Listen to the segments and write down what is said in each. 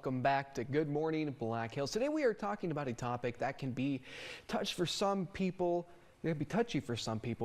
Welcome back to Good Morning Black Hills. Today we are talking about a topic that can be touchy for some people,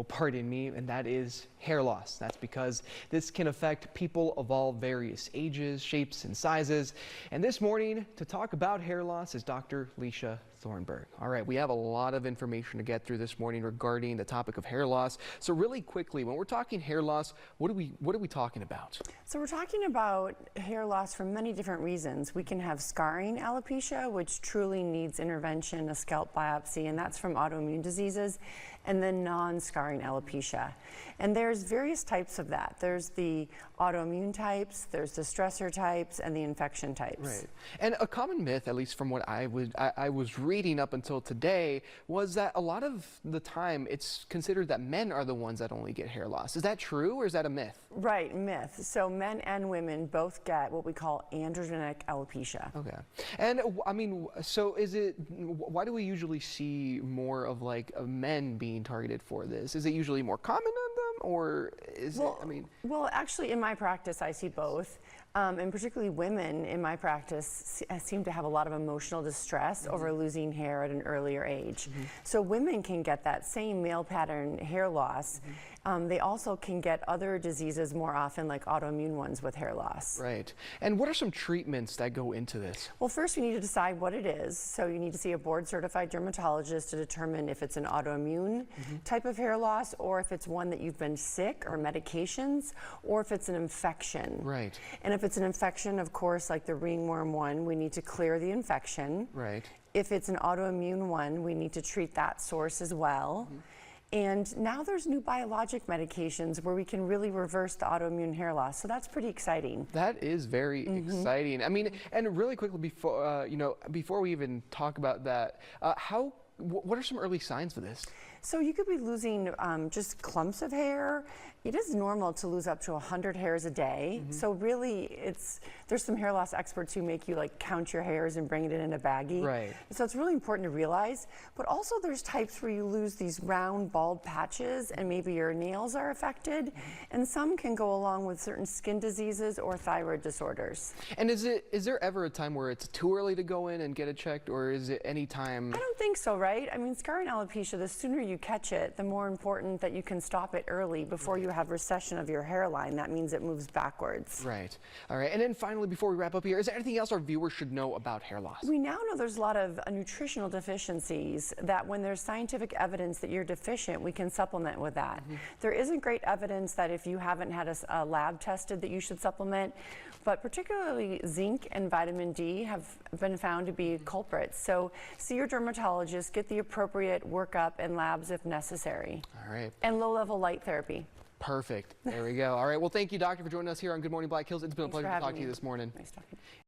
pardon me, and that is hair loss. That's because this can affect people of all various ages, shapes, and sizes. And this morning, to talk about hair loss is Dr. Leisha Thornburg. All right, we have a lot of information to get through this morning regarding the topic of hair loss. So really quickly, when we're talking hair loss, what are we talking about? So we're talking about hair loss for many different reasons. We can have scarring alopecia, which truly needs intervention, a scalp biopsy, and that's from autoimmune diseases, and then non-scarring alopecia. And there's various types of that. There's the autoimmune types, there's the stressor types, and the infection types. Right. And a common myth, at least from what I was reading up until today, was that a lot of the time it's considered that men are the ones that only get hair loss. Is that true, or is that a myth? Right, myth. So men and women both get what we call androgenic alopecia. Okay. And I mean, so why do we usually see more of like men being targeted for this? Is it usually more common on them, or is it, I mean? Well, actually in my practice I see both. And particularly women in my practice seem to have a lot of emotional distress over losing hair at an earlier age. So women can get that same male pattern hair loss. They also can get other diseases more often, like autoimmune ones with hair loss. Right. And what are some treatments that go into this? Well, first you need to decide what it is. So you need to see a board-certified dermatologist to determine if it's an autoimmune type of hair loss, or if it's one that you've been sick or medications, or if it's an infection. Right. And if it's an infection, of course, like the ringworm one, we need to clear the infection. Right. If it's an autoimmune one, we need to treat that source as well. And now there's new biologic medications where we can really reverse the autoimmune hair loss. So that's pretty exciting. That is very exciting. I mean, and really quickly before, before we even talk about that, what are some early signs for this? So you could be losing just clumps of hair. It is normal to lose up to 100 hairs a day. So really, there's some hair loss experts who make you like count your hairs and bring it in a baggie. Right. So it's really important to realize. But also there's types where you lose these round bald patches and maybe your nails are affected. And some can go along with certain skin diseases or thyroid disorders. And is there ever a time where it's too early to go in and get it checked, or is it any time? I don't think so, right? I mean, scarring alopecia, the sooner you catch it, the more important that you can stop it early before you have recession of your hairline. That means it moves backwards. Right. All right. And then finally, before we wrap up here, is there anything else our viewers should know about hair loss? We now know there's a lot of nutritional deficiencies that when there's scientific evidence that you're deficient, we can supplement with that. There isn't great evidence that if you haven't had a lab tested that you should supplement, but particularly zinc and vitamin D have been found to be culprits. So see your dermatologist, get the appropriate workup and labs if necessary. All right. And low-level light therapy. Perfect. There we go. All right. Well, thank you, doctor, for joining us here on Good Morning Black Hills. It's been a pleasure to talk to you this morning. Nice talking to you.